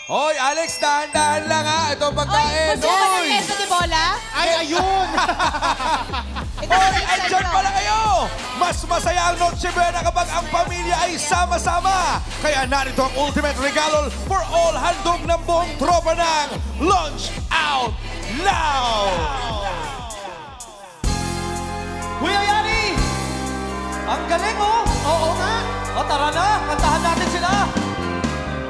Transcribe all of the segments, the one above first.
Hoy, Alex, dahan-dahan lang ha. Ito ang pagkain. Gusto mo ba ng queso de bola? Ay, ayun! Hoy, andyan pala kayo! Mas masaya ang Noche Buena kapag ang pamilya ay sama-sama. Kaya narito ang ultimate regalo for all handog ng buong tropa ng Lunch Out Loud! Kuya Yani! Ang galing, oh! Oo nga! O, tara na! Kantahan natin sila!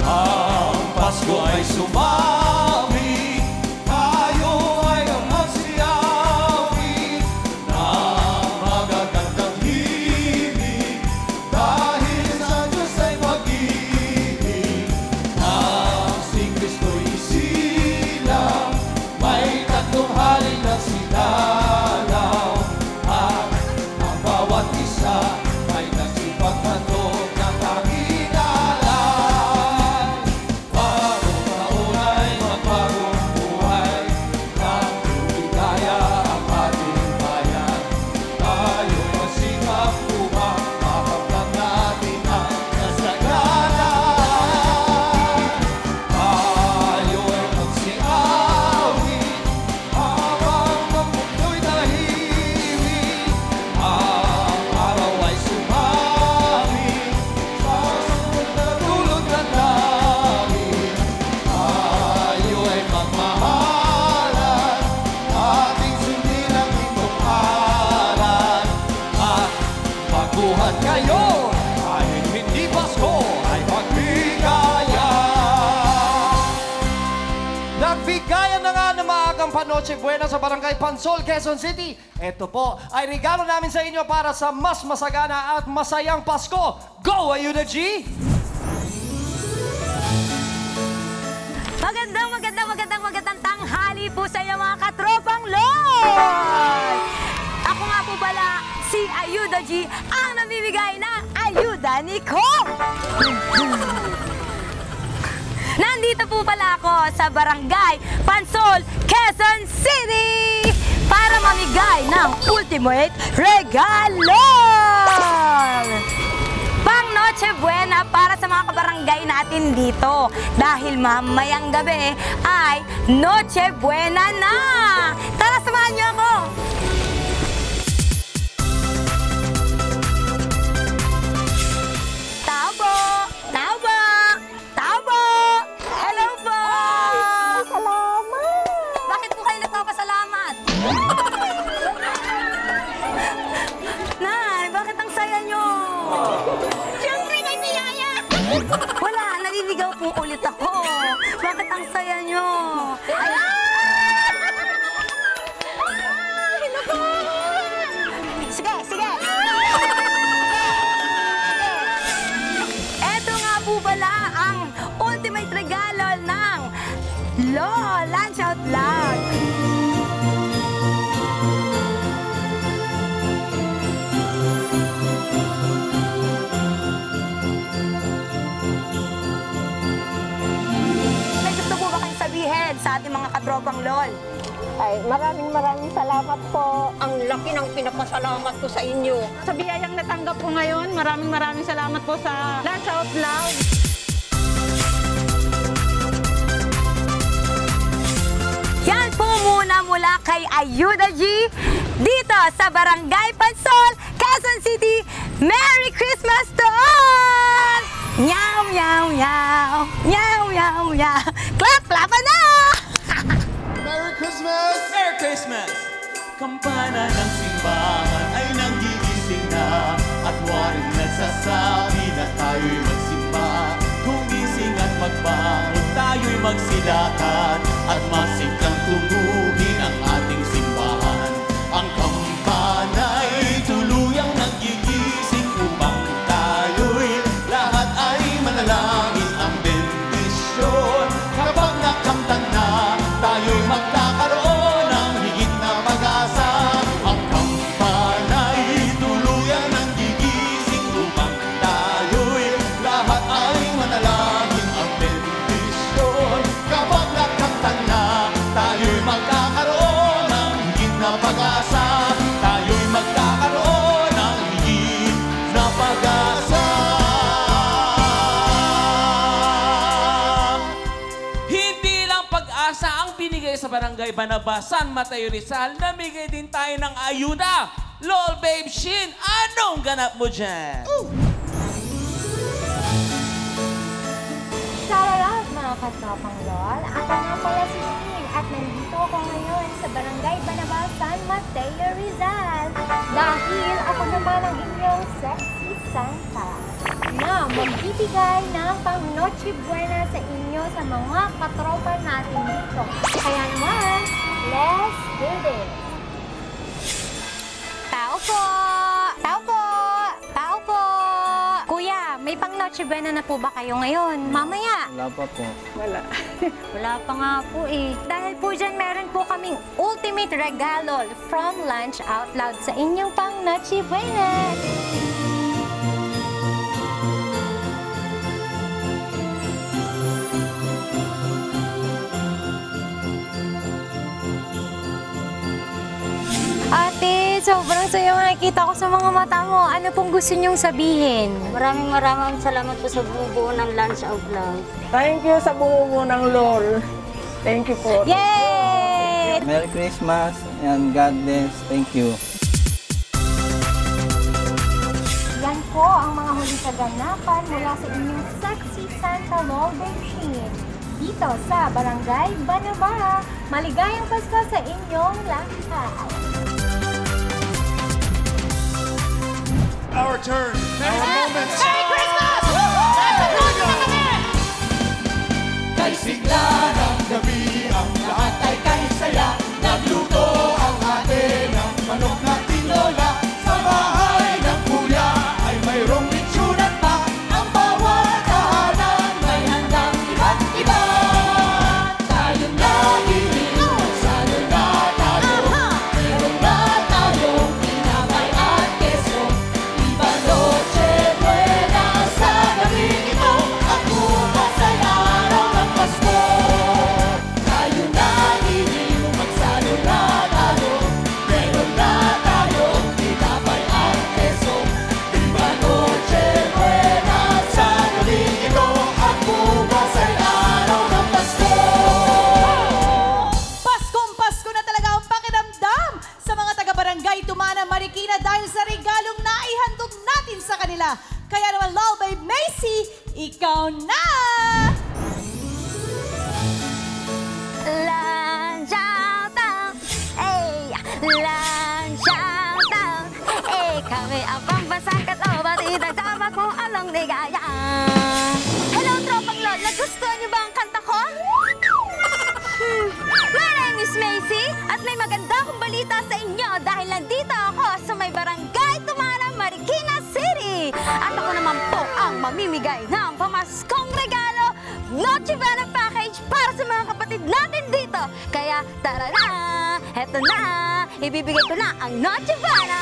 Ang Pasko ay sumami, tayo ay magsiyawi ng magagandang himig, dahil sa Diyos ay mag-ibig. Ang si Kristo'y isilang, may tatlong hari na sinalaw, at ang bawat isa ay nagsipaghandog ng kaginalay. Bagong taon ay magbagong buhay, ng ligaya ang ating bayan. Tayo masikap upang mapagtan natin ang kasaganan. Tayo ay magsiawi habang ang mundo'y tahimik. Ang araw ay sumami sa sunod na dulot ng langit. Tayo ay magmahalan, ating sundin ang itong aral. At baguhan kayo, kahit hindi Pasko ay magbigaya. Nagbigayan na nga ng maagang Noche Buena sa Barangay Pansol, Quezon City. Ito po ay regalo namin sa inyo para sa mas masagana at masayang Pasko. Go, Ayuda G! Magandang tanghali po sa inyo mga katropang Lord! Ako nga po pala si Ayuda G, ang namimigay ng Ayuda ni Coke! Nandito po pala ako sa Barangay Pansol, Quezon City para mamigay ng ultimate regalo! Pang Noche Buena para sa mga kabarangay natin dito. Dahil mamayang gabi ay Noche Buena na! Tara, samahan niyo ako! Tao po! Tao po! Tao po! Hello po! Salamat! Bakit po kayo nagpapasalamat? Nay, bakit ang saya nyo? Siyempre kay Biyaya! Wala, naliligaw po ulit ako. Bakit ang saya nyo? Ay, sige, sige! Eto nga po pala ang ultimate regalo ng Lunch Out Loud. May gusto po ba kayong sabihin sa ating mga katropang LOL? Ay, maraming salamat po. Ang laki ng pinapasalamat ko sa inyo. Sa biyayang natanggap ko ngayon, maraming salamat po sa Lunch Out Loud. Yan po muna mula kay Ayuda G dito sa Barangay Pansol, Quezon City. Merry Christmas to all! Meow, meow, meow. Meow, meow, meow. Clap, clapan na! Merry Christmas! Merry Christmas! Kampana ng simbahan ay nanggigising na at waring nagsasabi na tayo'y magsimba. Gumising at magbangon, tayo'y magsilatan at masikang tumuhin ang ating simbahan. Ang kampana'y tuluyang nanggigising upang tayo'y lahat ay manalangin ang bendisyon. Kapag nakamtan na, tayo'y magkakaroon ng higit na pag-asa. Ang kampana'y tuluyang nanggigising upang tayo'y lahat ay manalangin ang bendisyon. Kapag nakamtan na, pag-asa ang binigay sa Barangay Banaba, San Mateo Rizal. Namigay din tayo ng ayuda. LOL Babe Shin, anong ganap mo dyan? Shoutout mga katropang LOL! Ako nga pala si Kim at nandito ako ngayon sa Barangay Banaba, San Mateo Rizal dahil ako naman ang inyong sexy Santa na magbibigay ng pang Noche Buena sa inyo sa mga katropa natin dito. Kaya naman, let's do this! Tao po! Tao po! Tao po! Kuya, may pang Noche Buena na po ba kayo ngayon? Mamaya! Wala pa po. Wala pa nga po eh. Dahil po dyan, meron po kaming ultimate regalo from Lunch Out Loud sa inyong pang Noche Buena. Ate, sobrang saya makikita ko sa mga mata mo. Ano pong gusto niyong sabihin? Maraming salamat po sa bumubuo ng Lunch Out Loud. Thank you sa bumubuo ng LOL. Thank you po. Yay! Merry Christmas and God bless. Thank you. Yan po ang mga huling kaganapan mula sa inyong sexy Santa LOL Babe Shin dito sa Barangay Banaba. Maligayang Pasko sa inyong lahat! Our turn. Our moment. Merry Christmas! Kay sigla ng gabi, ang lahat ay kahisaya. Nagluto ang ate ng manok na tinola. Sa bahay ng kuya ay mayroong litsunan pa. Ang bawat tahanan may handang iba't iba. Tayong nagiliw, salo na tayo. Meron na tayong tinapay at keso. Iba noche buena sa gabi ito. At bukas ay araw ng Pasko. Tayo nagiliw, magsalo na tayo. Meron na tayong tinapay at keso. Iba noche buena sa gabi ito. At bukas ay araw ng Pasko. Paskong Pasko na talaga ang pakiramdam sa mga taga-barangay Tumana, Marikina dahil sa regalong naihandog natin sa kanila. Kaya naman, LOL Babe Macy, ikaw na! Lunch Out Loud, ay! Lunch Out Loud, eh! Kami ang pambasang katawa, tinagtama kung anong ligaya. Hello, Tropang LOL! Nagustuhan niyo ba ang kanta ko? My name is Macy at may maganda akong balita sa inyo dahil nandito ako sa may Barangay Tumana, Marikina City. At ako naman po ang mamimigay ng pamaskong regalo, Noche Buena package para sa mga kapatid natin dito. Kaya tara na, eto na, ibibigay ko na ang Noche Buena.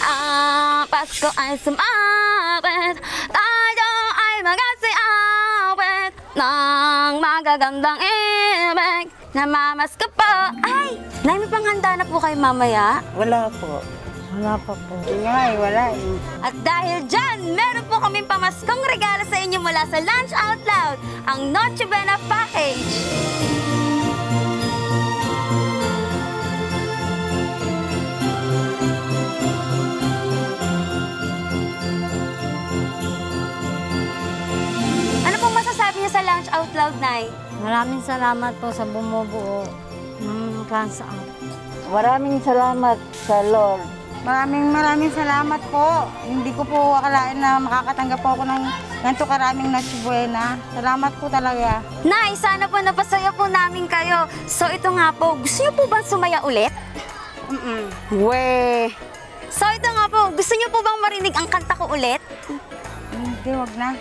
Ang Pasko ay sumapit, tayo ay magasiawit ng magagandang ibig. Namamasko po. Ay, Nay, may panghanda na po kayo mamaya? Wala po. Wala pa po. Wala eh. At dahil dyan, meron po kaming pamaskong regalo sa inyo mula sa Lunch Out Loud, ang Noche Buena package. Ano pong masasabi niyo sa Lunch Out Loud, Nay? Maraming salamat po sa bumubuo ng Lunch Out. Maraming salamat sa LOL. Maraming salamat po. Hindi ko po akalain na makakatanggap po ako ng ganito karaming Noche Buena. Salamat po talaga. Nay, sana po napasaya po namin kayo. So ito nga po, gusto niyo po bang sumaya ulit? We. So ito nga po, gusto niyo po bang marinig ang kanta ko ulit? Hindi, wag na.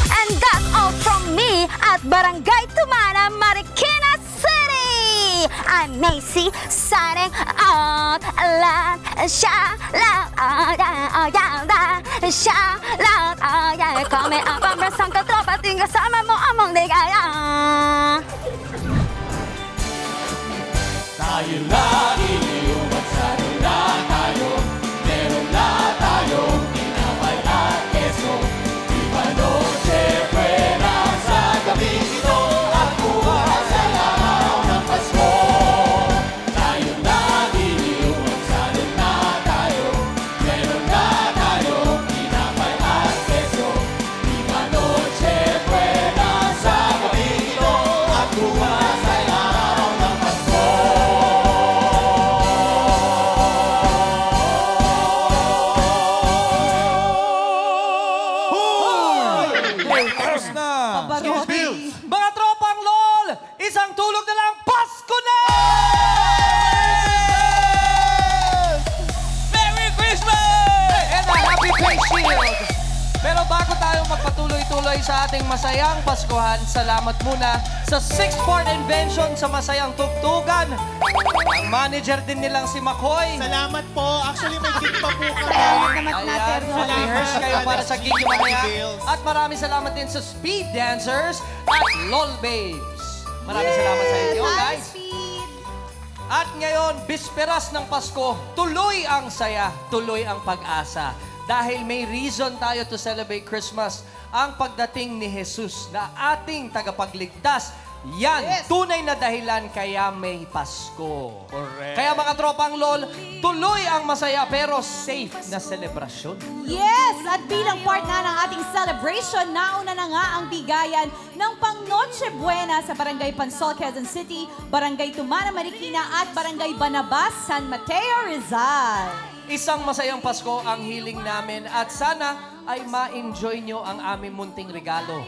And that's all from me at Barangay Tumana, Marikina City! I'm Macy, signing out loud, shout loud, shout loud, kami ang pambansang katropa, ting kasama mo among ligaya. Tayo nagiliw, magsalo na tayo. Meron na tayong tinapay at keso. Iba noche buena sa gabi ito. At bukas ay Mga tropang LOL, isang tulog na lang, Pasko na! Merry Christmas! And a happy face shield! Pero bago tayo magpatuloy-tuloy sa ating masayang Paskuhan, salamat muna sa 6-part invention sa masayang tugtugan. Ang manager din nilang si McCoy. Salamat po. Actually, may gig pa po kami. Ayan, rehearse kayo para sa gig yung mamaya. At maraming salamat din sa Speed Dancers at LOL Babes. Maraming salamat sa inyo, guys. At ngayon, bisperas ng Pasko, tuloy ang saya, tuloy ang pag-asa. Dahil may reason tayo to celebrate Christmas, ang pagdating ni Jesus na ating tagapagligtas. Yan, tunay na dahilan kaya may Pasko. Correct. Kaya mga tropang LOL, tuloy ang masaya pero safe na selebrasyon. Yes! At bilang part na ng ating celebration, nauna na nga ang bigayan ng pang Noche Buena sa Barangay Pansol, Quezon City, Barangay Tumana, Marikina at Barangay Banabas, San Mateo, Rizal. Isang masayang Pasko ang hiling namin at sana ay ma-enjoy nyo ang aming munting regalo.